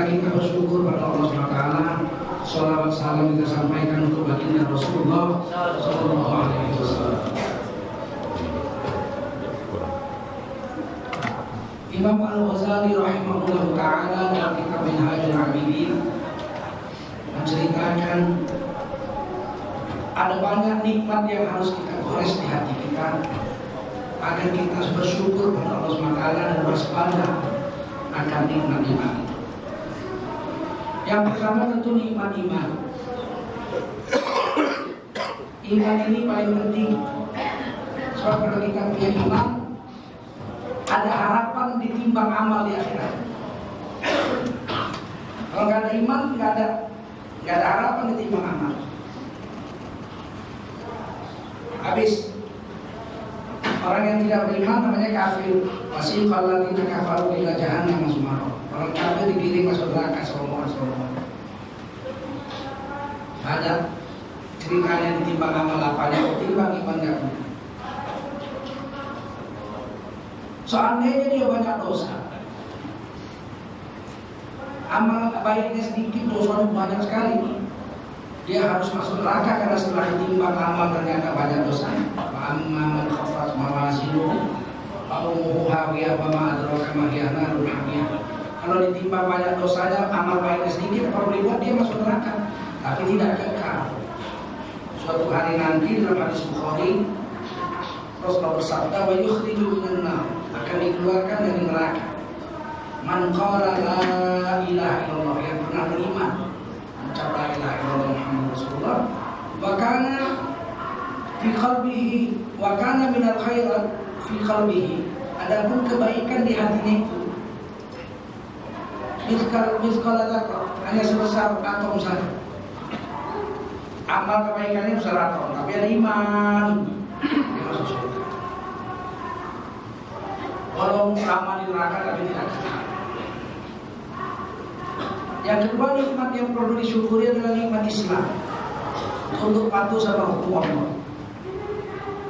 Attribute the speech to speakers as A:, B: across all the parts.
A: Kita bersyukur pada Allah SWT. Salawat salam kita sampaikan untuk baginda Rasulullah Sallallahu Alaihi Wasallam. Imam Al-Ghazali rahimahullah ta'ala dalam kitab Minhajul Abidin menceritakan ada banyak nikmat yang harus kita gores di hati kita agar kita bersyukur pada Allah SWT dan waspada akan nikmat-nikmat. Yang pertama tentu nikmat iman. Iman ini paling penting. Sebab kalau kita punya iman, ada harapan ditimbang amal di akhirat. Kalau nggak ada iman, nggak ada harapan ditimbang amal. Habis. Orang yang tidak beriman namanya kafir. Masih kalau tidak kafaru ila jahannam masumaro. Orang kafir digiring masuk neraka semua. Ada ceritanya ditimbang amal apanya, ditimbang iman gak punya. Seandainya dia banyak dosa, amal baiknya sedikit, dosanya banyak sekali, dia harus masuk neraka karena setelah ditimbang amal ternyata banyak dosa. Amma man khaffat mawazinuhu fa ummuhu hawiyah wa ma adraka ma hiya narun hamiyah. Kalau ditimbang banyak dosanya, amal baiknya sedikit, apa boleh buat dia masuk neraka? Tapi tidak kekal. Suatu hari nanti dalam hadis Bukhari, Rasulullah bersabda, wa yukhriju minan nar, akan dikeluarkan dari neraka man qala la ilaha illallah, yang pernah beriman mengucap la ilaha illallah Muhammad Rasulullah, wa kana fi qalbihi wa kana minal khairat fi qalbihi, adapun kebaikan di hatinya itu mithqal hanya sebesar atom saja. Amal kebaikannya besar atom, tapi ada iman, dia masuk surga. Walau lama di neraka tapi tidak kekal. Yang kedua, nikmat yang perlu disyukuri adalah nikmat Islam. Untuk patuh sama hukum Allah.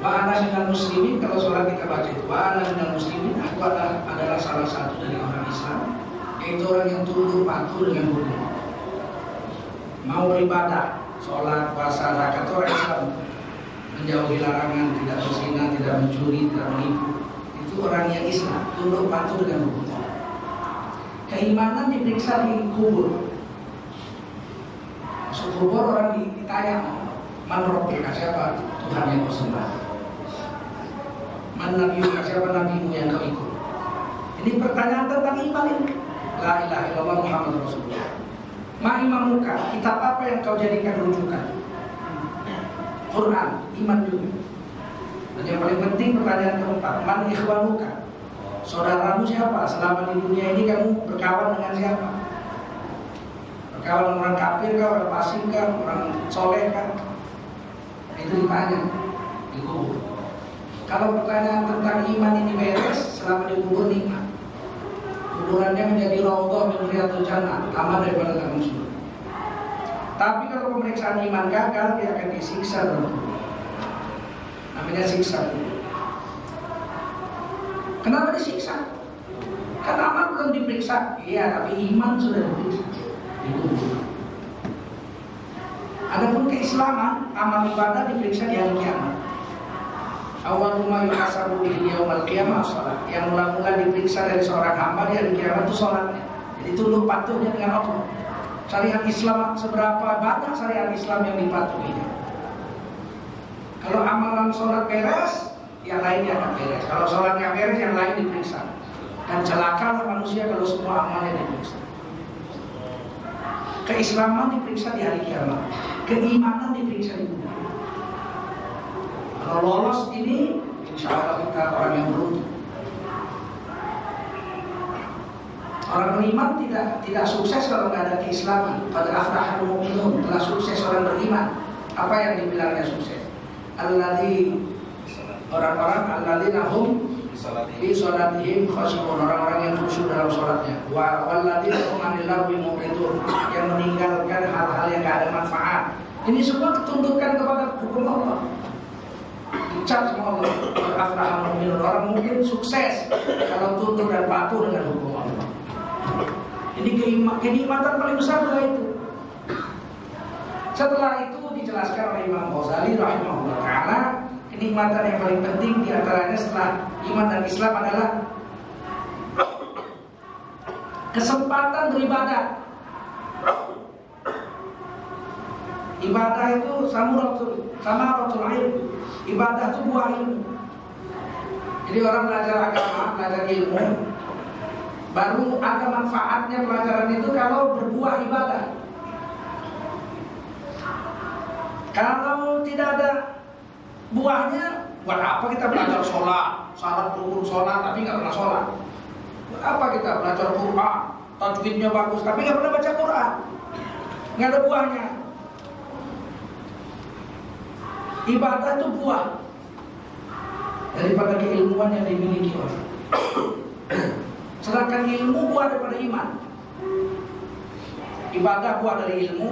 A: Wa ana minal muslimin, kalau sholat kita baca itu wa ana minal muslimin, aku adalah salah satu dari orang Islam, yaitu orang yang tunduk patuh dengan hukum. Mau beribadah, sholat, puasa, zakat, orang Islam, menjauhi larangan, tidak berzina, tidak mencuri, tidak menipu, itu orang yang Islam, tunduk patuh dengan hukum. Keimanan diperiksa di kubur. Masuk kubur orang ditanya, man rabbika, siapa Tuhan yang kau sembah? Man nabiyuka, siapa nabimu yang kau ikut? Ini pertanyaan tentang iman ini. La ilaha illallah Muhammad Rasulullah. Ma imamuka, kitab apa yang kau jadikan rujukan? Quran, iman juga. Dan yang paling penting pertanyaan keempat, man ikhwanuka, saudaramu siapa? Selama di dunia ini kamu berkawan dengan siapa? Berkawan orang kafir kah, orang fasik kah, orang soleh kah? Itu ditanya di kubur. Kalau pertanyaan tentang iman ini beres, selama di kubur nikmat. Kuburannya menjadi raudhah min riyadhil jannah, taman daripada taman surga. Tapi kalau pemeriksaan iman gagal, dia akan disiksa dalam kubur. Namanya siksa kubur. Kenapa disiksa? Karena amal belum diperiksa. Iya, tapi iman sudah diperiksa di kubur. Adapun keislaman, amal ibadah diperiksa di hari kiamat. Awal rumah yuhasabu bihi yaumal qiyamah salat. Yang mula-mula diperiksa dari seorang hamba di hari kiamat itu salatnya. Jadi tunduk patuhnya dengan Allah. Syariat Islam, seberapa banyak syariat Islam yang dipatuhinya. Kalau amalan salat beres, yang lainnya akan beres. Kalau salatnya beres, yang lain diperiksa. Dan celakalah manusia kalau semua amalnya diperiksa. Keislaman diperiksa di hari kiamat, keimanan diperiksa di kubur. Kalau lolos ini, insya Allah kita orang yang beruntung. Orang beriman tidak sukses kalau nggak ada keislaman. Qad aflahal mu'minun, telah sukses orang beriman. Apa yang dibilangnya sukses? Orang-orang alladzina hum fi sholatihim khashi'un, orang-orang yang khusyuk dalam sholatnya. Walladzina hum 'anil lagwi mu'ridun, yang meninggalkan hal-hal yang nggak ada manfaat. Ini semua ketundukan kepada hukum Allah. Dicap sama Allah. Qad aflahal mu'minun, orang mungkin sukses kalau tunduk dan patuh dengan hukum Allah. Ini kenikmatan paling besar adalah itu. Setelah itu dijelaskan oleh Imam Ghazali rahimahullah ta'ala, kenikmatan yang paling penting diantaranya setelah iman dan Islam adalah kesempatan beribadah. Ibadah itu samaratul ilm. Ibadah itu buah ilmu. Jadi orang belajar agama, belajar ilmu, baru ada manfaatnya pelajaran itu kalau berbuah ibadah. Kalau tidak ada buahnya, buat apa kita belajar sholat, syarat rukun sholat tapi nggak pernah sholat? Buat apa kita belajar Quran, tajwidnya bagus tapi nggak pernah baca Quran? Nggak ada buahnya. Ibadah itu buah daripada keilmuan yang dimiliki orang. Sedangkan ilmu buah daripada iman. Ibadah buah dari ilmu,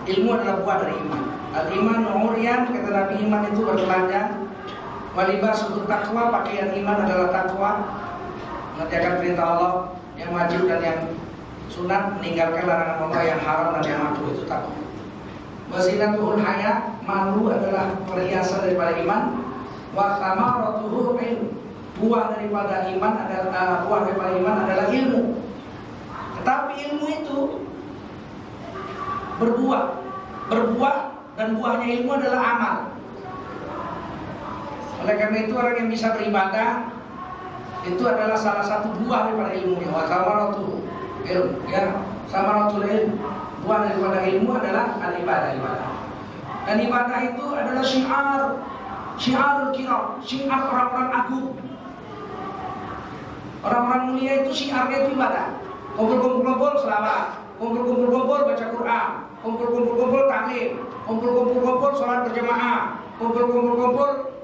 A: ilmu adalah buah dari iman. Al-iman nurian, kata Nabi, iman itu bertelanjang. Walibasul taqwa, pakaian iman adalah takwa, mengerjakan perintah Allah yang wajib dan yang sunat, meninggalkan larangan Allah yang haram dan yang makruh, itu takwa. Wasilatuhul haya, malu adalah perhiasan daripada iman. Wa thamaratuhu ilm, buah daripada iman adalah ilmu. Tetapi ilmu itu berbuah dan buahnya ilmu adalah amal. Oleh karena itu orang yang bisa beribadah itu adalah salah satu buah daripada ilmunya. Wa thamaratuhu ilm, ya, thamaratul ilm, buah daripada ilmu adalah ibadah. Dan ibadah itu adalah syiarul kiram, syiar orang-orang agung. Orang-orang mulia itu syiarnya itu ibadah. Kumpul-kumpul selawat, kumpul-kumpul baca Quran, kumpul-kumpul taklim, kumpul-kumpul sholat berjamaah, kumpul-kumpul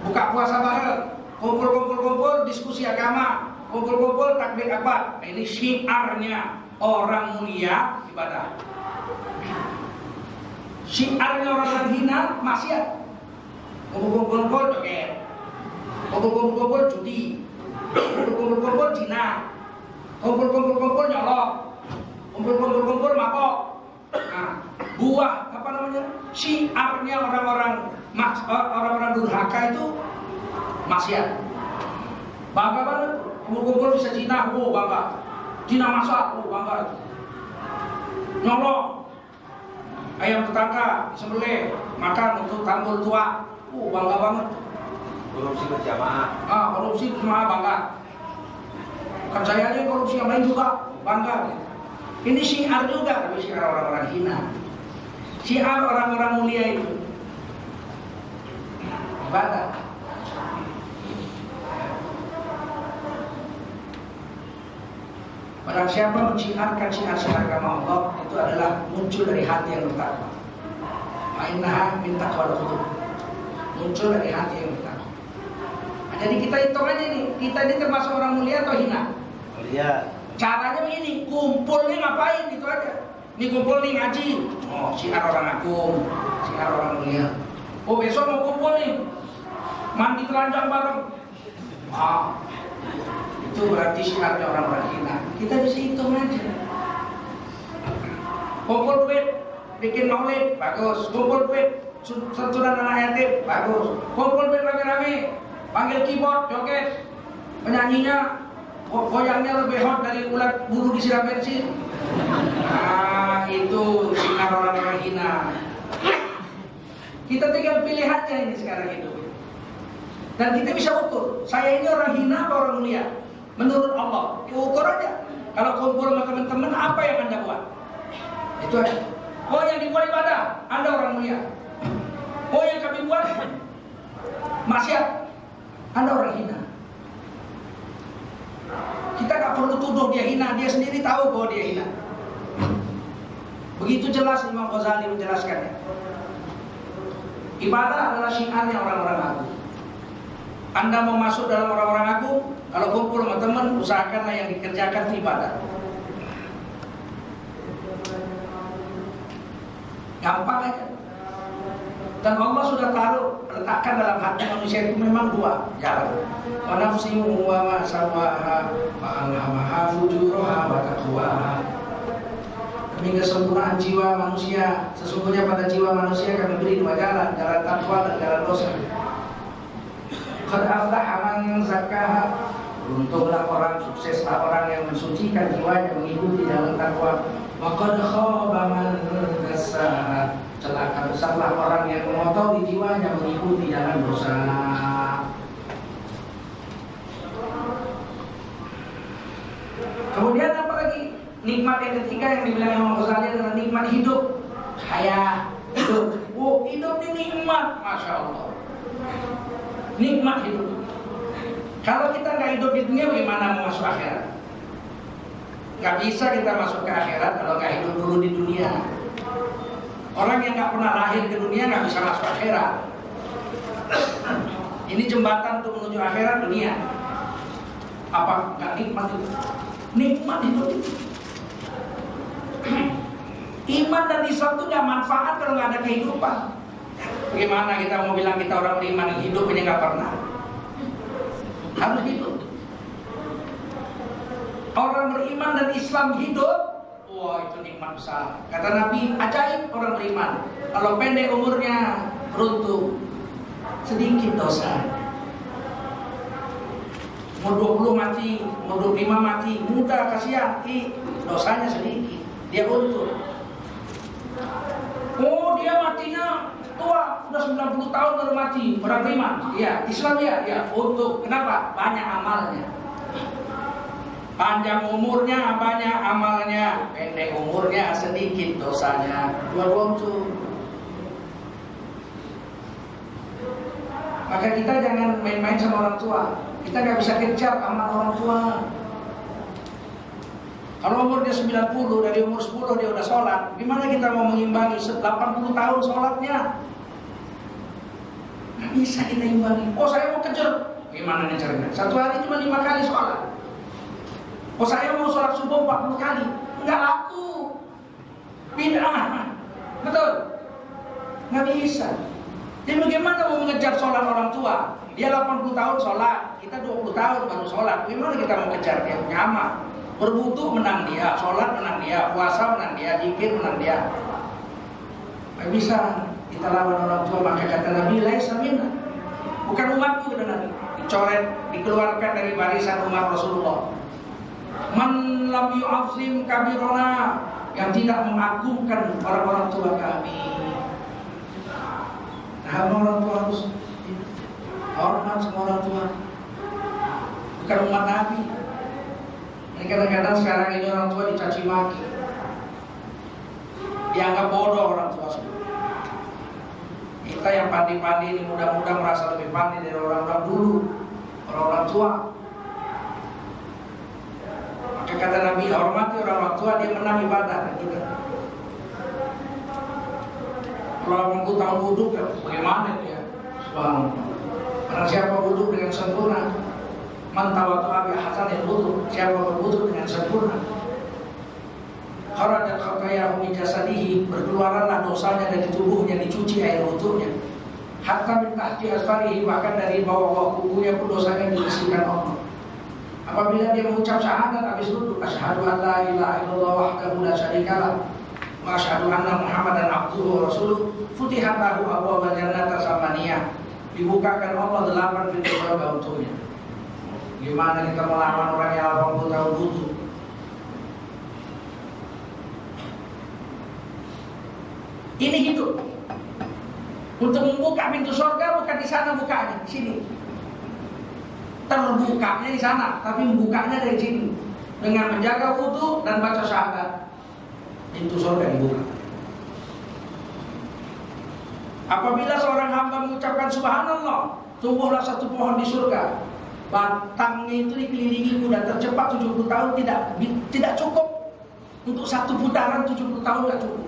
A: buka puasa bareng, kumpul-kumpul diskusi agama, kumpul-kumpul takbir akbar. Ini syiarnya orang mulia ibadah. Syiarnya orang hina maksiat. Kumpul-kumpul joget, kumpul-kumpul judi, kumpul-kumpul zina, kumpul-kumpul nyolok, kumpul-kumpul mabok. Nah, buah apa namanya? Syiarnya orang-orang durhaka itu maksiat. Bangga banget, kumpul-kumpul bisa zina, bangga. Zina masak, bangga. Nyolok, ayam tetangga disembelih, makan untuk tampil tua, bangga banget.
B: Korupsi berjamaah.
A: Korupsi berjamaah bangga. Kan saya aja korupsi yang lain juga bangga. Ini syiar juga, tapi syiar orang-orang hina. Syiar orang-orang mulia itu ibadah. Barang siapa menciarkan syiar-syiar agama Allah, itu adalah muncul dari hati yang bertakwa. Ma'innaha min taqwal qulub, muncul dari hati yang bertakwa. Nah, jadi kita hitung aja nih, kita ini termasuk orang mulia atau hina?
B: Mulia.
A: Caranya begini, kumpul nih ngapain, gitu aja. Nih kumpul nih ngaji, syiar orang agung, syiar orang mulia. Besok mau kumpul nih, mandi telanjang bareng. Itu berarti syiarnya orang-orang hina. Kita bisa hitung aja. Kumpul duit, bikin maulid, bagus. Kumpul duit, santunan anak yatim, bagus. Kumpul duit rame-rame, panggil keyboard, joget, penyanyinya goyangnya lebih hot dari ulat bulu disiram bensin. Itu syiar orang-orang hina. Kita tinggal pilih aja ini sekarang hidup. Dan kita bisa ukur, saya ini orang hina atau orang mulia? Menurut Allah, diukur aja. Kalau kumpul sama teman-teman, apa yang Anda buat? Itu aja. Yang dibuat ibadah, Anda orang mulia. Yang kami buat maksiat, Anda orang hina. Kita nggak nggak perlu tuduh dia hina, dia sendiri tahu bahwa dia hina. Begitu jelas Imam Ghazali menjelaskannya. Ibadah adalah syiarnya orang-orang agung. Anda mau masuk dalam orang-orang agung, kalau kumpul sama teman, usahakanlah yang dikerjakan itu ibadah. Gampang aja. Dan Allah sudah taruh, letakkan dalam hati manusia itu memang dua jalan. Wa nafsin wa ma sawaha wa alhamaha fujuraha wa taqwaha. Demi kesempurnaan jiwa manusia, sesungguhnya pada jiwa manusia kami beri dua jalan, jalan takwa dan jalan dosa. Qad aflaha man zakkaha. Untunglah orang, sukseslah orang yang mensucikan jiwanya mengikuti jalan takwa. Wa qad khaba man dassaha. Celaka besarlah orang yang mengotori jiwanya mengikuti jalan dosa. Kemudian apa lagi? Nikmat yang ketiga yang dibilang Imam Ghazali adalah nikmat hidup. Haya, hidup. Oh, hidup ini nikmat, Masya Allah. Nikmat hidup. Kalau kita nggak hidup di dunia, bagaimana mau masuk akhirat? Nggak bisa kita masuk ke akhirat kalau nggak hidup dulu di dunia. Orang yang nggak pernah lahir ke dunia nggak bisa masuk akhirat. Ini jembatan untuk menuju akhirat dunia. Apa nggak nikmat itu? Nikmat hidup itu. Iman dan Islam itu nggak manfaat kalau nggak ada kehidupan. Bagaimana kita mau bilang kita orang beriman yang hidup ini nggak pernah? Harus hidup. Orang beriman dan Islam hidup, wah itu nikmat besar. Kata Nabi, ajaib orang beriman. Kalau pendek umurnya, beruntung, sedikit dosa. Mau 20 mati, mau 25 mati, muda kasihan, dosanya sedikit, dia untung. Oh dia matinya tua, udah 90 tahun baru mati, orang beriman. Iya, Islam ya, untung. Kenapa? Banyak amalnya. Panjang umurnya, banyak amalnya. Pendek umurnya, sedikit dosanya. Beruntung. Maka kita jangan main-main sama orang tua. Kita nggak bisa kejar amal orang tua. Kalau umurnya 90, dari umur 10 dia udah sholat, gimana kita mau mengimbangi 80 tahun sholatnya? Nggak bisa kita imbangi. Oh saya mau kejar, gimana ngejarnya? Satu hari cuma 5 kali sholat. Oh saya mau sholat subuh 40 kali, nggak laku. Bid'ah, betul? Nggak bisa. Jadi bagaimana mau mengejar sholat orang tua? Dia 80 tahun sholat, kita 20 tahun baru sholat. Bagaimana kita mau kejar dia punya amal? Berwudu menang dia, sholat menang dia, puasa menang dia, zikir menang dia. Nggak bisa kita lawan orang tua. Maka kata Nabi, laisa minna, bukan umatku, kata Nabi. Dicoret, dikeluarkan dari barisan umat Rasulullah. Man lam yu'azzim kabirona, yang tidak mengagungkan orang-orang tua kami. Nah, orang tua harus hormat sama orang tua. Bukan umat Nabi. Ini kadang-kadang sekarang ini orang tua dicaci maki, dianggap bodoh orang tua semua. Kita yang pandai-pandai ini mudah-mudahan merasa lebih pandai dari orang-orang dulu, orang-orang tua. Maka kata Nabi, hormati orang tua, dia menang ibadah kita. Kalau aku tahu wudhu, bagaimana dia? Subhanallah. Karena siapa wudhu dengan sempurna, man tawaddu'a bi hasanil wudhu, siapa berwudhu dengan sempurna, kharajat khatayahu min jasadihi, berkeluaranlah dosanya dari tubuhnya, dicuci air wudhunya. Hatta min tahti asfarihi, bahkan dari bawah kukunya pun dosanya dibersihkan Allah. Apabila dia mengucap syahadat habis wudhu, asyhadu an la ilaha illallah wahdahu la syarikalah wa asyhadu anna Muhammadan abduhu wa rasuluh, futihat lahu abwaabal jannati samaniyah, dibukakan Allah 8 pintu surga untuknya. Gimana kita melawan orang yang 80 tahun wudhu? Ini hidup. Untuk membuka pintu surga bukan di sana bukanya, di sini. Terbukanya di sana, tapi membukanya dari sini. Dengan menjaga wudhu dan baca syahadat, pintu surga dibuka. Apabila seorang hamba mengucapkan subhanallah, tumbuhlah satu pohon di surga. batangnya itu dikelilingi kuda tercepat 70 tahun tidak cukup. Untuk satu putaran 70 tahun tidak cukup.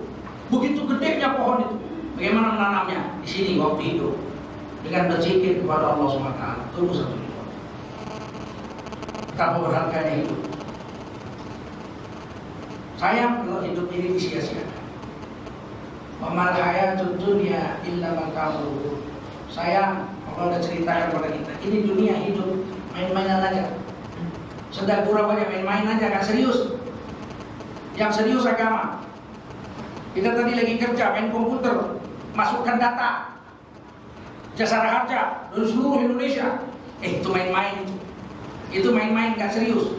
A: Begitu gedenya pohon itu. Bagaimana menanamnya? Di sini waktu hidup. Dengan berzikir kepada Allah SWT. Tunggu satu hidup. Betapa berharganya hidup. Sayang kalau hidup ini disia-siakan. Wamal hayatud dunya illa mata'ul ghurur. Sayang, Allah udah ceritakan kepada kita. Ini dunia hidup main-mainan aja. Sedang gurau aja, main-main aja, gak serius. Yang serius agama. Kita tadi lagi kerja, main komputer, masukkan data, jasara harja dari seluruh Indonesia. Itu main-main itu. Itu main-main gak serius.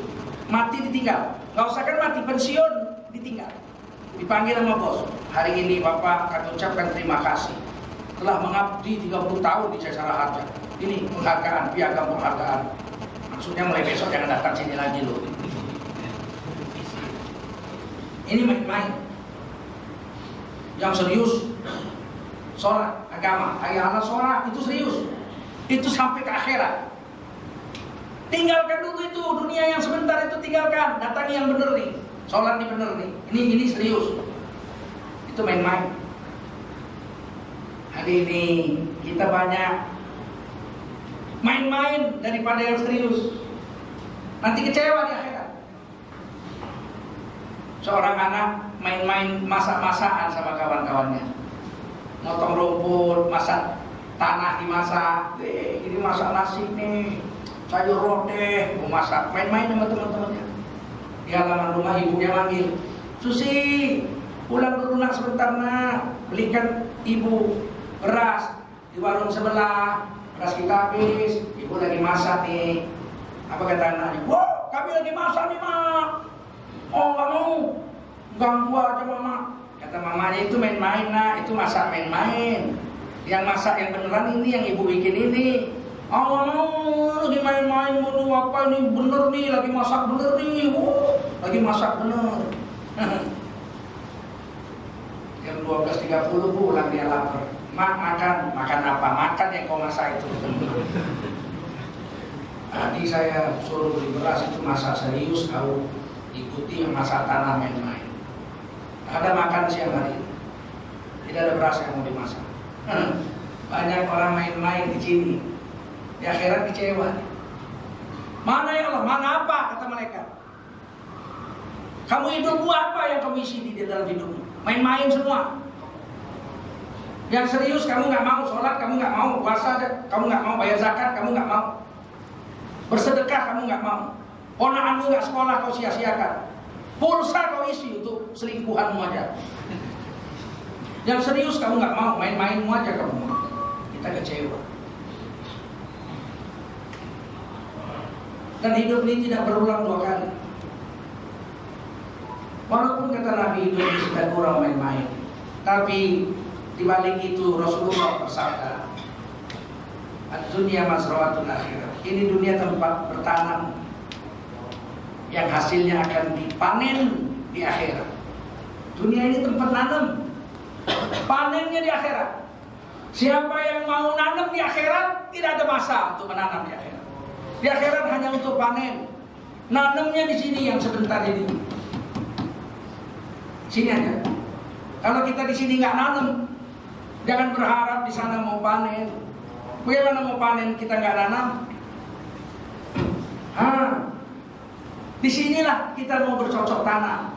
A: Mati ditinggal. Gak usah kan mati, pensiun ditinggal. Dipanggil sama bos. Hari ini Bapak kami ucapkan terima kasih telah mengabdi 30 tahun di jasara harja. Ini penghargaan, piagam penghargaan. Maksudnya mulai besok jangan datang sini lagi loh. Ini main-main. Yang serius sholat, agama, hayya 'alas sholat itu serius. Itu sampai ke akhirat. Tinggalkan dulu itu dunia yang sebentar itu, tinggalkan. Datangi yang benar nih. Sholat nih benar nih. Ini serius. Itu main-main. Hari ini kita banyak main-main daripada yang serius. Nanti kecewa di akhirat. Seorang anak main-main masak-masakan sama kawan-kawannya, motong rumput, masak tanah dimasak, ini masak nasi nih, sayur roteh, mau masak, main-main sama teman-temannya. Di halaman rumah ibunya manggil, Susi, pulang dulu nak sebentar nak, belikan ibu beras di warung sebelah, beras kita habis, ibu lagi masak nih. Apa kata anaknya? Wow, kami lagi masak nih mak. Oh nggak mau, ganggu aja mama. Kata mamanya itu main-main nak, itu masak main-main. Yang masak yang beneran ini, yang ibu bikin ini. Oh nggak mau, lagi main-main mulu apa ini bener nih, lagi masak bener nih. Lagi masak bener. Jam 12.30 pulang dia lapar. Mak makan apa? Makan yang kau masak itu. Tadi saya suruh beli beras itu masak serius, kau ikuti yang masak tanah main-main. Ada makan siang hari ini, tidak ada beras yang mau dimasak. Banyak orang main-main di sini, di akhirat kecewa. Mana ya Allah? Mana apa? Kata malaikat. Kamu hidupmu apa yang kamu isi di dalam hidupmu? Main-main semua. Yang serius kamu nggak mau, sholat kamu nggak mau, puasa kamu nggak mau, bayar zakat kamu nggak mau, bersedekah kamu nggak mau. Ponakanmu nggak sekolah kau sia-siakan. Pulsa kau isi untuk selingkuhanmu aja. Yang serius kamu nggak mau, main-mainmu aja kamu mau. Kita kecewa. Dan hidup ini tidak berulang dua kali. Walaupun kata Nabi hidup ini sudah kurang main-main, tapi dibalik itu Rasulullah bersabda, "Ad-dunya mazra'atul akhirah." Ini dunia tempat bertanam yang hasilnya akan dipanen di akhirat. Dunia ini tempat nanam, panennya di akhirat. Siapa yang mau nanam di akhirat, tidak ada masa untuk menanam di akhirat. Di akhirat hanya untuk panen. Nanamnya di sini yang sebentar ini. Sini aja. Kalau kita di sini nggak nanam, jangan berharap di sana mau panen. Bagaimana mau panen kita nggak nanam? Disinilah kita mau bercocok tanam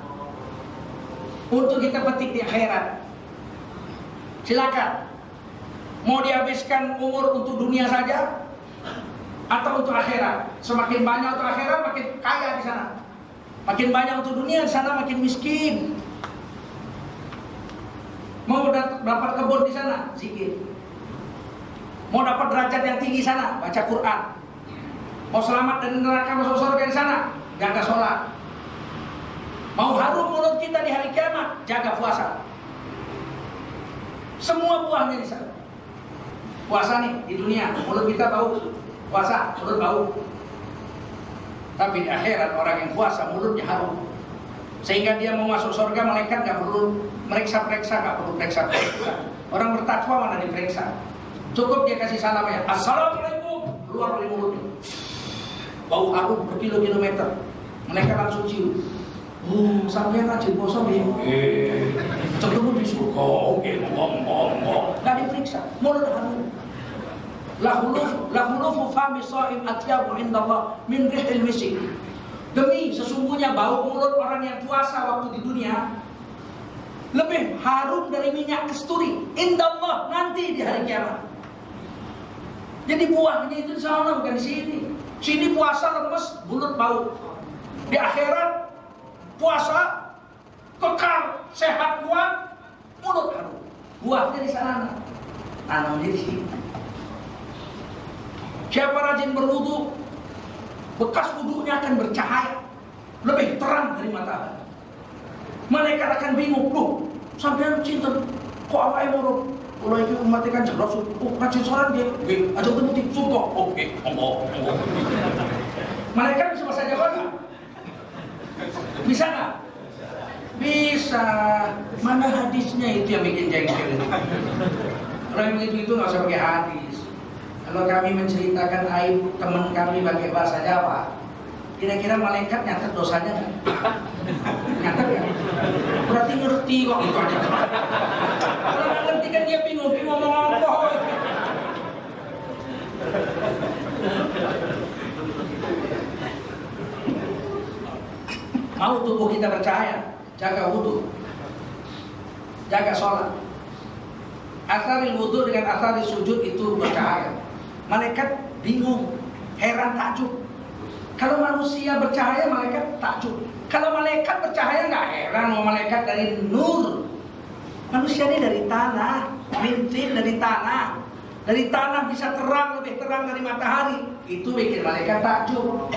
A: untuk kita petik di akhirat. Silakan. Mau dihabiskan umur untuk dunia saja atau untuk akhirat? Semakin banyak untuk akhirat makin kaya di sana. Makin banyak untuk dunia di sana makin miskin. Mau dapat kebun di sana, zikir. Mau dapat derajat yang tinggi sana, baca Quran. Mau selamat dari neraka masuk surga di sana, jaga sholat. Mau harum mulut kita di hari kiamat, jaga puasa. Semua buahnya di sana. Puasa nih di dunia, mulut kita bau, puasa mulut bau. Tapi di akhirat orang yang puasa mulutnya harum, sehingga dia mau masuk surga malaikat nggak perlu meriksa-periksa, nggak perlu periksa-periksa. Orang bertakwa mana diperiksa? Cukup dia kasih salam ya, assalamualaikum, keluar dari mulutnya. bau harum berkilo-kilometer. Mereka langsung cium. Sampai rajin puasa nih. Ketemu di surga. Oke, ngomong. Gak diperiksa. Mulut harum. La khulufu fami sha'im atyabu indallah min rihil misik. Demi sesungguhnya bau mulut orang yang puasa waktu di dunia lebih harum dari minyak kasturi indallah nanti di hari kiamat. Jadi buahnya itu di sana bukan di sini. Sini puasa lemes, mulut bau. Di akhirat puasa kekal, sehat kuat, mulut harum. Buahnya di sana, tanamnya di sini. Siapa rajin berwudu, bekas wudunya akan bercahaya, lebih terang dari matahari. Malaikat akan bingung, loh, sampai cinta, kok awake murung? Kalau itu mematikan jelas, rajin sholat dia, aja temu di surga, oke. Malaikat bisa bahasa Jawa nggak? Bisa nggak? Bisa. Mana hadisnya itu yang bikin jengkel itu? Kalau yang begitu nggak usah pakai hadis. Kalau kami menceritakan aib teman kami pakai bahasa Jawa, kira-kira malaikat nyatet dosanya nggak? Nyatet ya? Berarti ngerti kok itu aja. Kalau nggak ngerti kan dia bingung ngomong apa. Mau tubuh kita bercahaya, jaga wudu, jaga sholat. Asari wudu dengan asari sujud itu bercahaya. Malaikat bingung, heran, takjub. Kalau manusia bercahaya, malaikat takjub. Kalau malaikat bercahaya nggak heran, malaikat dari nur. Manusia ini dari tanah, mintin dari tanah. Dari tanah bisa terang, lebih terang dari matahari. Itu bikin malaikat takjub.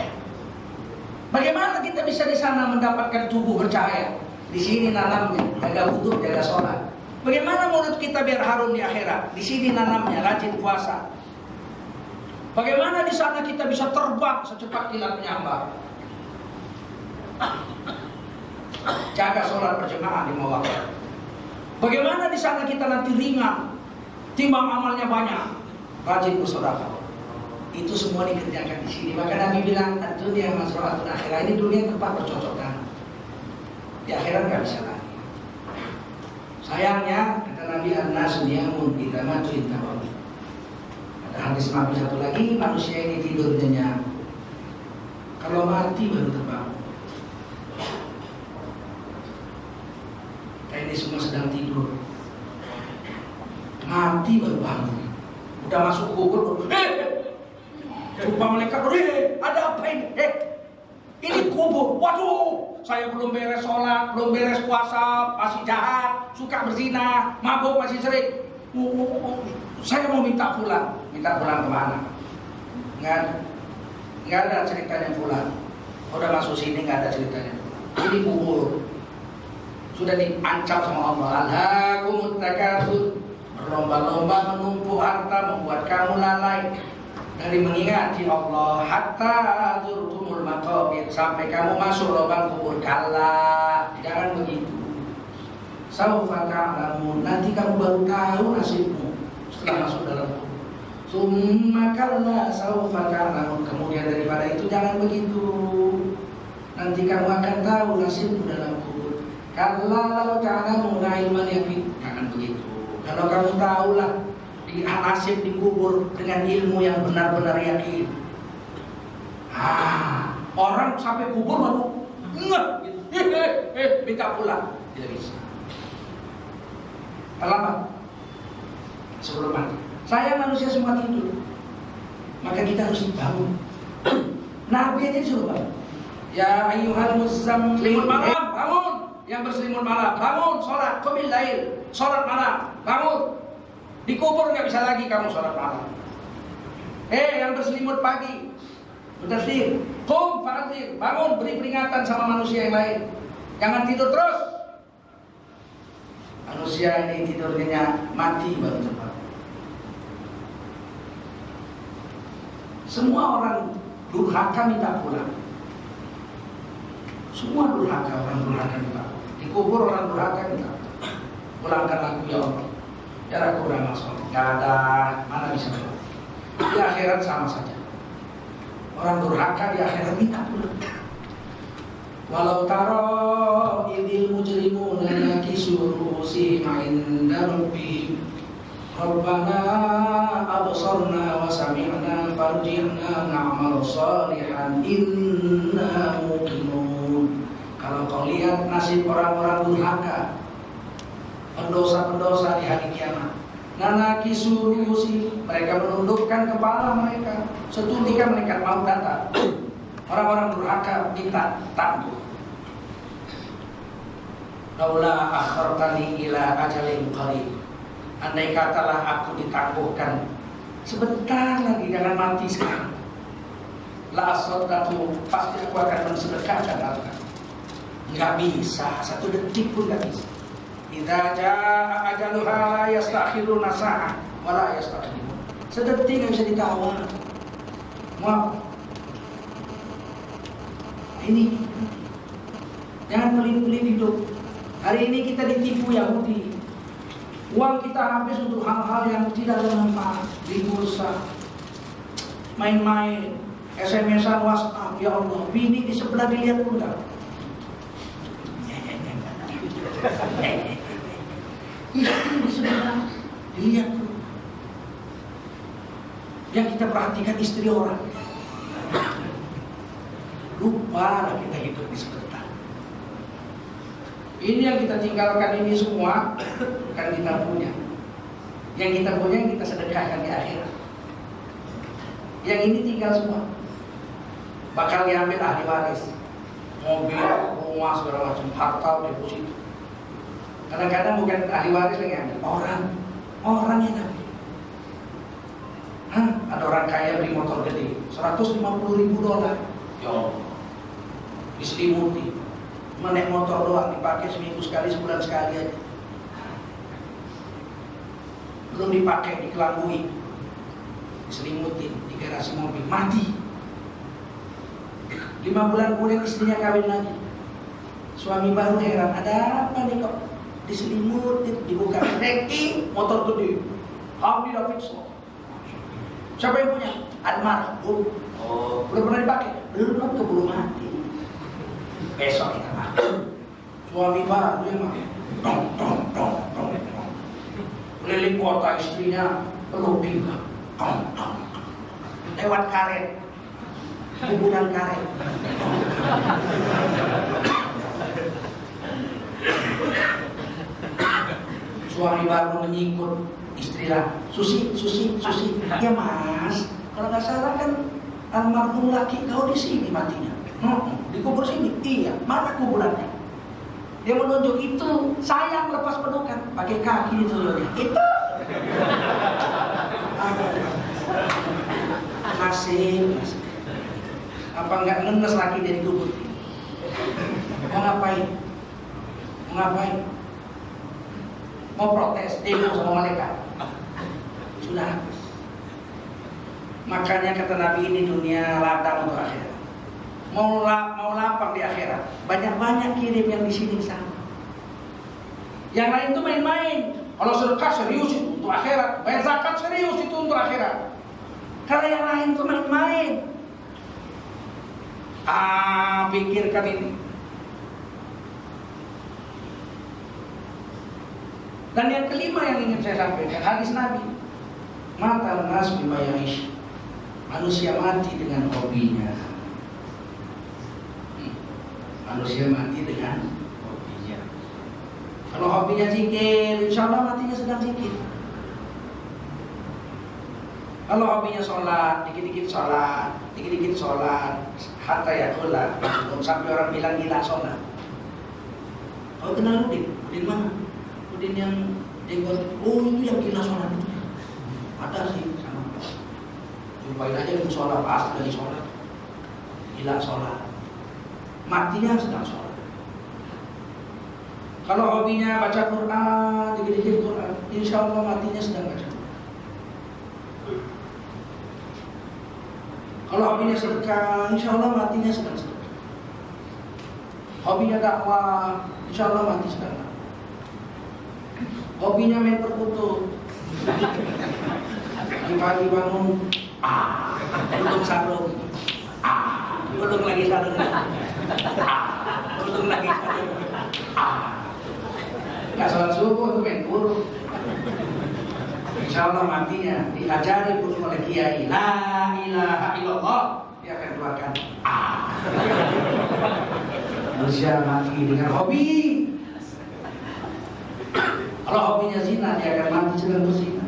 A: Bagaimana kita bisa di sana mendapatkan tubuh bercahaya? Di sini nanamnya, jaga wudu, jaga sholat. Bagaimana mulut kita biar harum di akhirat? Di sini nanamnya, rajin puasa. Bagaimana di sana kita bisa terbang secepat kilat menyambar? Jaga sholat berjamaah di waktu. Bagaimana di sana kita nanti ringan, timbang amalnya banyak, rajin bersedekah. Itu semua dikerjakan di sini. Maka Nabi bilang, dunia maslahatun akhirat, ini dunia tempat bercocok tanam. Di akhirat nggak bisa lagi. Sayangnya kata Nabi, an-nasu niyamun idza matu intabahu. Ada hadis Nabi satu lagi, manusia ini tidur nyenyak, kalau mati baru terbangun. Kita ini semua sedang tidur, mati baru bangun. Udah masuk kubur, jumpa malaikat, ada apa ini? Ini kubur. Waduh, saya belum beres sholat, belum beres puasa, masih jahat, suka berzina, mabuk masih sering. Saya mau minta pulang. Minta pulang kemana? Nggak ada ceritanya pulang. Udah masuk sini nggak ada ceritanya. Ini kubur. Sudah diancam sama Allah. Alhaakumut takatsur. Berlomba-lomba menumpuk harta membuat kamu lalai dari mengingati Allah, hatta zurtumul maqabir, sampai kamu masuk lubang kubur. Kalla, jangan begitu. Saufa ta'lamun, nanti kamu baru tahu nasibmu setelah masuk dalam kubur. Summa kalla saufa ta'lamun, kemudian daripada itu jangan begitu. Nanti kamu akan tahu nasibmu dalam kubur. Kalla law ta'lamun ilman yaqin, jangan begitu. Kalau kamu tahulah nasib dikubur dengan ilmu yang benar-benar yakin. Orang sampai kubur baru minta pulang, tidak bisa. Terlambat sebelum mati. Saya manusia semua tidur, maka kita harus bangun. Nabi aja disuruh bangun. Ya ayyuhal muzammil, selimut malam, bangun. Yang berselimut malam, bangun, sholat, qumil lail, sholat malam, bangun. Di kubur nggak bisa lagi kamu sholat malam. Yang berselimut pagi, bertasbih, qum fa'adzir, bangun, beri peringatan sama manusia yang lain. Jangan tidur terus. Manusia ini tidurnya mati baru terbangun. Semua orang durhaka minta pulang. Semua durhaka, orang durhaka minta pulang. Di kubur orang durhaka minta pulangkan aku ya Allah. Ya aku beramal soleh, nggak ada, mana bisa sholat. Di akhirat sama saja. Orang durhaka di akhirat minta pulang. Walau taro idil mujrimuna nakisu ru'usihim 'inda rabbihim Rabbana absarna wa sami'na farji'na na'mal salihan inna muqinun. Kalau kau lihat nasib orang-orang durhaka, pendosa-pendosa di hari kiamat, nakisu ru'usihim, mereka menundukkan kepala mereka seketika mereka mau datang. Orang-orang durhaka minta tangguh. Laula akhartani ila ajalin qarib. Andai katalah aku ditangguhkan sebentar lagi, jangan mati sekarang. La asaddaqu, pasti aku akan mensedekahkan harta. Enggak bisa, satu detik pun enggak bisa. Idza jaa ajaluha la yastakhiruna sa'ah wa la yastaqdimun. Sedetik enggak bisa ditawar. Maaf. Ini jangan pelit-pelit hidup. Hari ini kita ditipu Yahudi. Uang kita habis untuk hal-hal yang tidak bermanfaat, di bursa, main-main, SMS-an, WhatsApp. Ya Allah, bini di sebelah dilihat pun enggak. Istri di sebelah dilihat pun. Yang kita perhatikan istri orang. Lupa kita hidup di sebentar. Ini yang kita tinggalkan ini semua bukan kita punya. Yang kita punya yang kita sedekahkan di akhirat. Yang ini tinggal semua. Bakal diambil ahli waris. Mobil, rumah, segala macam, harta, deposito. Kadang-kadang bukan ahli waris yang ambil, orang yang ambil. Ada orang kaya beli motor gede, $150.000. Ya Allah, diselimuti. Naik motor doang, dipakai seminggu sekali, sebulan sekali aja. Belum dipakai, dikelambui, diselimutin di garasi mobil, mati. 5 bulan kemudian istrinya kawin lagi. Suami baru heran, ada apa nih kok? Diselimutin, dibuka ranking, motor gede, Harley Davidson. Siapa yang punya? Almarhum. Oh, belum pernah dipakai? Belum, keburu mati. Besok kita pakai. Suami baru yang pakai. Tong. Keliling kota istrinya perlu pindah. Tong. Lewat karet. Kuburan karet. Suami baru menyikut istri lah. Susi. Ya mas, kalau nggak salah kan almarhum laki kau di sini matinya. Dikubur sini. Iya, mana kuburannya? Dia menunjuk itu, sayang lepas pelukan, pakai kaki ditunjuknya. Itu. Masih. Apa nggak ngenes lagi dari kubur? Mau ngapain? Mau protes, demo sama malaikat? Sudah habis. Makanya kata Nabi, ini dunia ladang untuk akhirat. Mau lapang di akhirat, banyak-banyak kirim yang di sini sana. Yang lain itu main-main. Kalau sedekah serius itu untuk akhirat, bayar zakat serius itu untuk akhirat. Kalau yang lain itu main-main. Pikirkan ini. Dan yang kelima yang ingin saya sampaikan, hadis Nabi. Mata nas bima ya'ish. Manusia mati dengan hobinya. Manusia mati dengan hobinya. Kalau hobinya zikir, insya Allah matinya sedang zikir. Kalau hobinya sholat, dikit-dikit sholat, hatta yaqulah, sampai orang bilang gila sholat. Kau kenal Udin mana? Udin yang jenggot. Oh itu yang gila sholat itu. Ada sih sama. Jumpain aja itu sholat, pas lagi sholat, gila sholat. Matinya sedang sholat. Kalau hobinya baca Quran, dikit-dikit Quran, insya Allah matinya sedang baca. Kalau hobinya sedekah, insya Allah matinya sedang sedekah. Hobinya dakwah, insya Allah mati sedang. Hobinya main perkutut, di pagi bangun, tutup sarung, Ulung lagi sarung. Ulung lagi sarung. Nggak sholat subuh tuh main burung. Insya Allah matinya diajari pun oleh kiai la ilaha illallah, dia akan keluarkan manusia mati dengan hobi. Kalau hobinya zina, dia akan mati sedang berzina.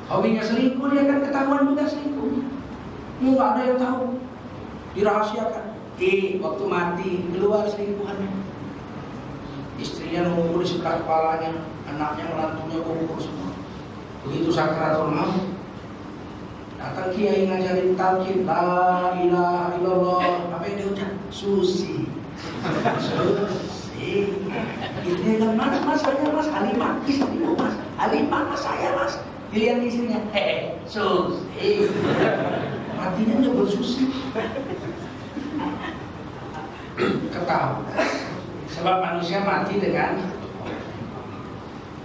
A: Hobinya selingkuh, dia akan ketahuan juga selingkuhnya. Nggak ada yang tahu, dirahasiakan. Waktu mati keluar selingkuhannya. Istrinya mengumpul di sebelah kepalanya, anaknya menantunya mengumpul semua. Begitu sakaratul maut, datang kiai ngajarin talqin la ilaha illallah. Apa yang dia ucap? Susi. Itu dia kan, mas saya mas Halimah, istrimu mas Halimah, mas saya mas. Pilihan istrinya, Susi. Matinya nyebut Susi. Ketahuan. Sebab manusia mati dengan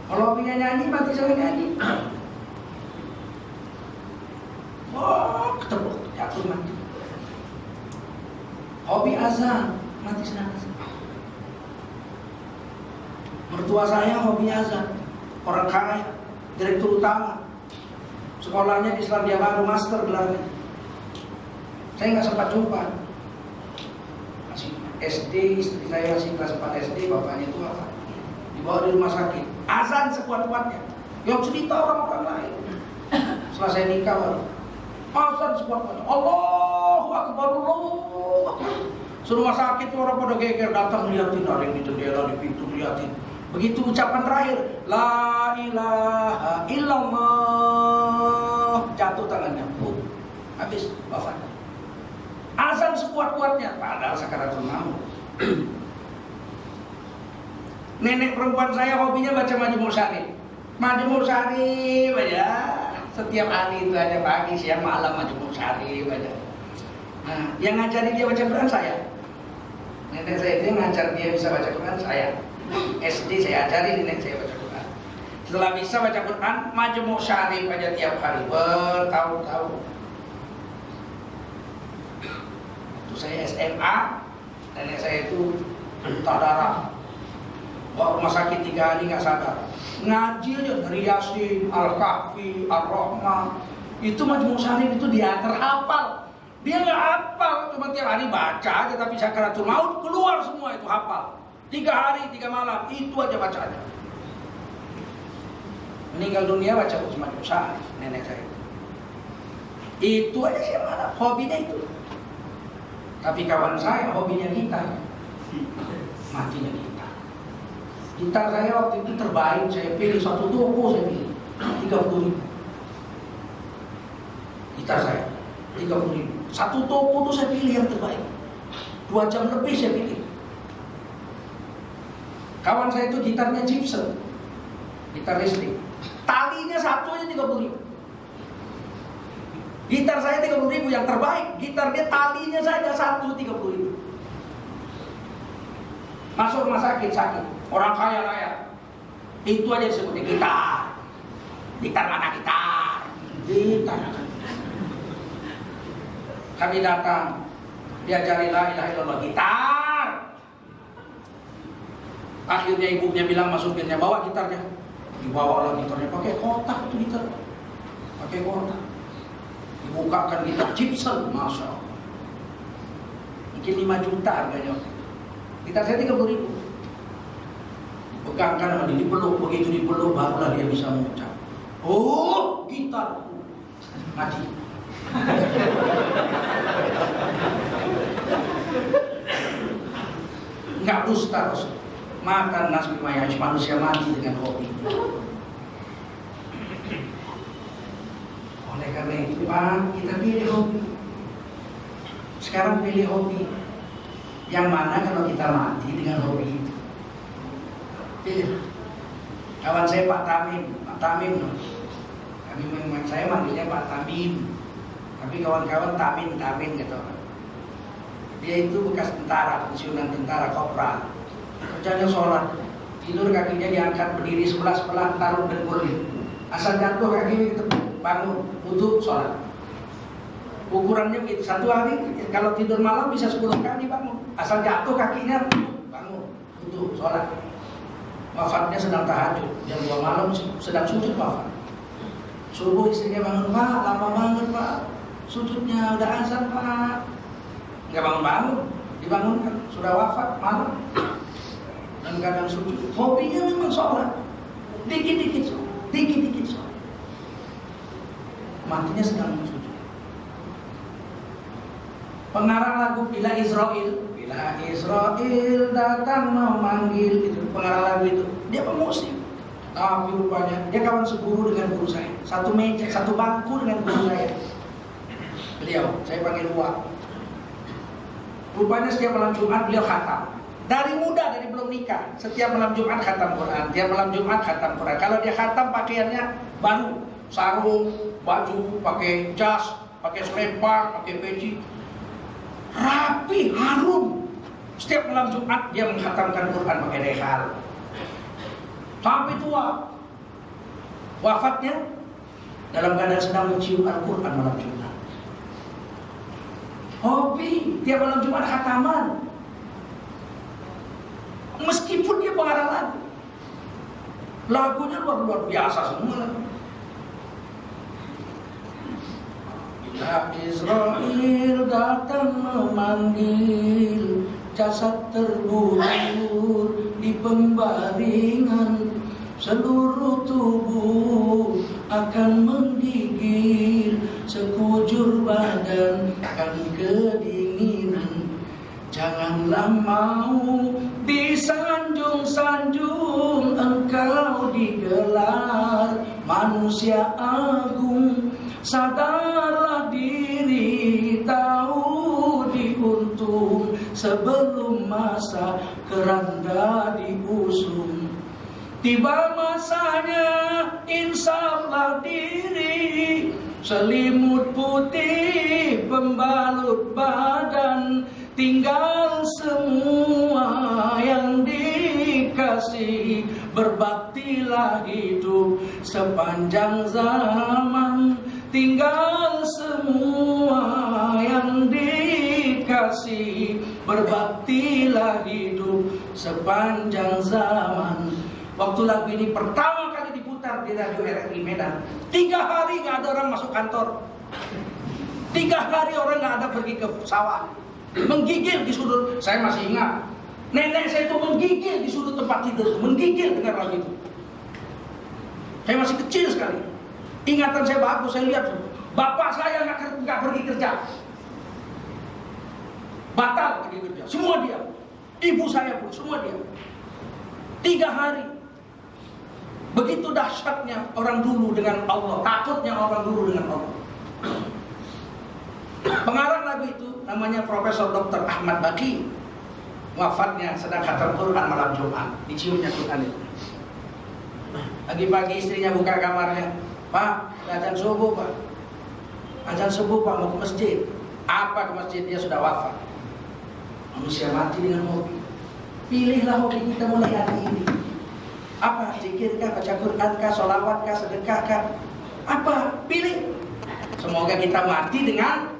A: kalau hobinya nyanyi, mati sama nyanyi. Ketemu, jatuh mati. Hobi azan, mati sedang azan. Mertua saya hobinya azan, orang kaya, direktur utama. Sekolahnya di Selandia Baru, master gelarnya. Saya nggak sempat jumpa. SD, istri saya masih kelas 4 SD, bapaknya itu apa? Dibawa di rumah sakit, azan sekuat-kuatnya. Yang cerita orang-orang lain. Setelah saya nikah baru, azan sekuat-kuatnya. Allahu Akbar, Allahu Akbar. Rumah sakit orang pada geger datang liatin, ada yang di jendela, di pintu liatin. Begitu ucapan terakhir, la ilaha illallah, jatuh tangannya, habis wafat. Azan sekuat-kuatnya, padahal sakaratul maut. Nenek perempuan saya hobinya baca Majmu' Syarif. Majmu' Syarif aja. Setiap hari itu aja, pagi, siang, malam Majmu' Syarif aja. Nah, yang ngajari dia baca Quran saya. Nenek saya itu ngajar dia bisa baca Quran saya. SD saya ajari nenek saya baca Quran. Setelah bisa baca Quran, Majmu' Syarif aja tiap hari bertahun-tahun. Saya SMA, nenek saya itu muntah darah, bawa rumah sakit 3 hari nggak sadar. Ngaji aja dari Yasin, Al-Kahfi, Ar-Rahman, itu Majmu' Syarif itu dia terhafal. Dia nggak hafal, cuma tiap hari baca aja, tapi sakaratul maut keluar semua itu hafal. 3 hari 3 malam itu aja bacanya. Meninggal dunia baca Majmu' Syarif nenek saya. Itu aja sih mana hobinya itu. Tapi kawan saya hobinya gitar, matinya gitar. Gitar saya waktu itu terbaik, saya pilih satu toko, saya pilih 30.000. Gitar saya 30.000. Satu toko itu saya pilih yang terbaik. 2 jam lebih saya pilih. Kawan saya itu gitarnya Gibson, gitar listrik. Talinya satu aja 30.000. Gitar saya 30.000 yang terbaik, gitar dia talinya saja satu 30.000. Masuk rumah sakit, orang kaya raya, itu aja disebutnya gitar. Gitar mana gitar? Gitar. Kami datang, diajari la ilaha illallah, gitar. Akhirnya ibunya bilang masukinnya, bawa gitarnya. Dibawa lah gitarnya, pakai kotak itu gitar, pakai kotak. Dibukakan gitar Gibson, masya Allah. Mungkin 5 juta harganya. Gitar saya 30.000. Dipegangkan sama dia, dipeluk. Begitu dipeluk barulah dia bisa mengucap, oh gitar mati. Enggak dusta, makan nasi mayash, manusia mati dengan hobi. Oleh karena itu Pak, kita pilih hobi. Sekarang pilih hobi yang mana kalau kita mati dengan hobi itu. Pilih. Kawan saya Pak Tamim. Saya manggilnya Pak Tamim. Tapi kawan-kawan Tamin gitu. Dia itu bekas tentara, pensiunan tentara kopral. Kerjanya sholat, tidur kakinya diangkat, berdiri sebelah taruh dengkulnya. Asal jatuh kakinya ditepuk, bangun, wudhu, sholat. Ukurannya begitu. Satu hari kalau tidur malam bisa 10 kali bangun. Asal jatuh kakinya bangun. Itu sholat. Wafatnya sedang tahajud. Jam 2 malam sedang sujud wafat. Subuh istrinya bangun, Pak, lama banget Pak. Sujudnya udah azan Pak. Nggak bangun-bangun. Dibangunkan. Sudah wafat malam. Dan kadang sujud. Hobinya memang sholat. Dikit-dikit sholat. Dikit-dikit sholat. Matinya sedang sujud. Pengarang lagu Bila Israel datang memanggil, itu pengarang lagu itu. Dia pemusik. Tapi rupanya dia kawan seguru dengan guru saya. Satu meja, satu bangku dengan guru saya. Beliau, saya panggil Wak. Rupanya setiap malam Jumat beliau khatam. Dari muda, dari belum nikah, setiap malam Jumat khatam Quran. Tiap malam Jumat khatam Quran. Kalau dia khatam pakaiannya baru, sarung, baju, pakai jas, pakai selempang, pakai peci. Rapi, harum. Setiap malam Jumat dia menghatamkan Quran pakai rehal. Sampai tua. Wafatnya dalam keadaan sedang mencium Al-Quran malam Jumat. Hobi tiap malam Jumat khataman. Meskipun dia pengarang lagu, lagunya luar biasa semua. Bila Israel datang memanggil, jasad terbujur di pembaringan, seluruh tubuh akan menggigil, sekujur badan akan kedinginan. Janganlah mau disanjung-sanjung, engkau digelar manusia agung. Sadarlah diri, tahu diuntung, sebelum masa keranda diusung. Tiba masanya insaflah diri, selimut putih pembalut badan, tinggal semua yang dikasih. Berbaktilah hidup sepanjang zaman, tinggal semua yang dikasih. Berbaktilah hidup sepanjang zaman. Waktu lagu ini pertama kali diputar di radio RRI Medan, 3 hari gak ada orang masuk kantor. 3 hari orang gak ada pergi ke sawah. Menggigil di sudut. Saya masih ingat, nenek saya itu menggigil di sudut tempat tidur, menggigil dengar lagu itu. Saya masih kecil sekali. Ingatan saya bagus, saya lihat bapak saya nggak pergi kerja, batal pergi kerja, semua dia. Ibu saya pun semua dia. 3 hari. Begitu dahsyatnya orang dulu dengan Allah, takutnya orang dulu dengan Allah. Pengarang lagu itu namanya Profesor Dr. Ahmad Baqi. Wafatnya sedang khatam Quran malam Jumat, diciumnya Quran itu. Pagi-pagi istrinya buka kamarnya, Pak, azan subuh Pak. Azan subuh Pak, mau ke masjid. Apa ke masjid? Dia sudah wafat. Manusia mati dengan hobi. Pilihlah hobi kita mulai hari ini. Apa? Zikirkah, baca Qurankah, sholawatkah, sedekahkah? Apa? Pilih. Semoga kita mati dengan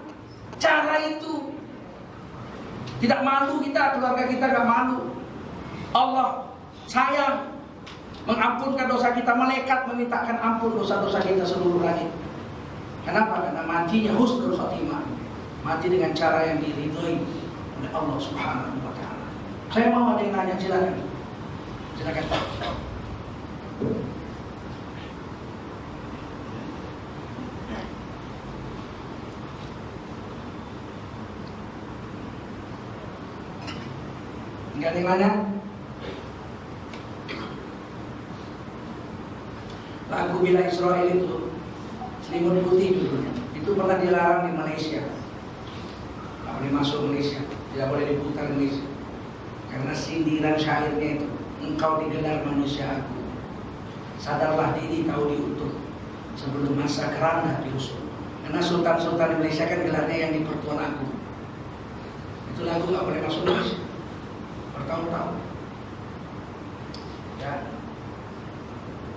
A: cara itu. Tidak malu kita, keluarga kita gak malu. Allah sayang, mengampunkan dosa kita, malaikat memintakan ampun dosa-dosa kita seluruh langit. Kenapa? Karena matinya husnul khotimah. Mati dengan cara yang diridhoi oleh Allah Subhanahu wa ta'ala. Saya mau ada yang nanya, silakan. Silakan Pak. Enggak ada yang nanya? Lagu Bila Israel itu selimut putih dulunya. Itu pernah dilarang di Malaysia. Tidak boleh masuk Malaysia, tidak boleh diputar Malaysia. Karena sindiran syairnya itu, engkau digelar manusia aku. Sadarlah diri, tahu diuntung, sebelum masa keranda diusung. Karena sultan-sultan di Malaysia kan gelarnya yang di Pertuan Agung. Itu lagu nggak boleh masuk Malaysia bertahun-tahun. Ya,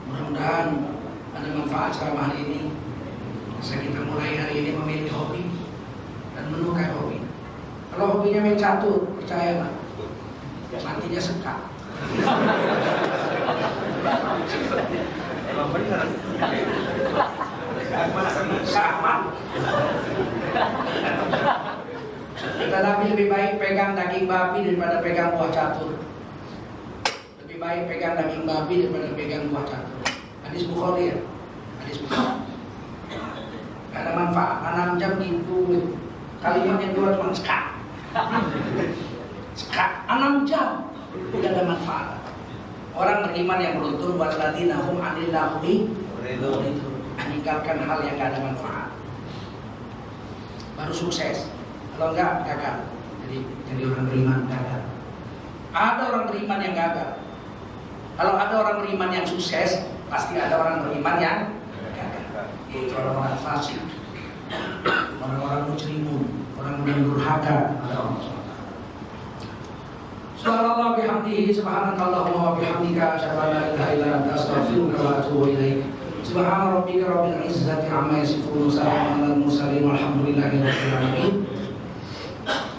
A: mudah-mudahan ada manfaat ceramah hari ini. Bisa kita mulai hari ini memilih hobi dan menyukai hobi. Kalau hobinya main catur, percayalah, nantinya sekat.
B: Emang benar.
A: Sama. Tetapi lebih baik pegang daging babi daripada pegang buah catur. Lebih baik pegang daging babi daripada pegang buah catur. Hadis Bukhari ya. Hadis Bukhari. Gak ada manfaat. 6 jam gitu. Kalimat yang dua cuma sekat. Sekat 6 jam. Tidak ada manfaat. Orang beriman yang beruntung waladina hum anil lahwi meninggalkan hal yang gak ada manfaat. Baru sukses. Kalau enggak gagal. Jadi orang beriman gagal. Ada orang beriman yang gagal. Kalau ada orang beriman yang sukses, pasti ada orang beriman yang gagal. Yaitu orang-orang fasik, orang-orang mujrimun, orang yang durhaka. Subhanallah bihamdihi, subhanakallahumma wa bihamdika, asyhadu an la ilaha illa anta, astaghfiruka wa atubu ilaik. Subhana rabbika rabbil izzati amma yasifun, salamun alal mursalin, walhamdulillahi rabbil alamin.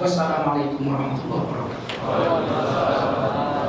A: Wassalamualaikum warahmatullahi wabarakatuh.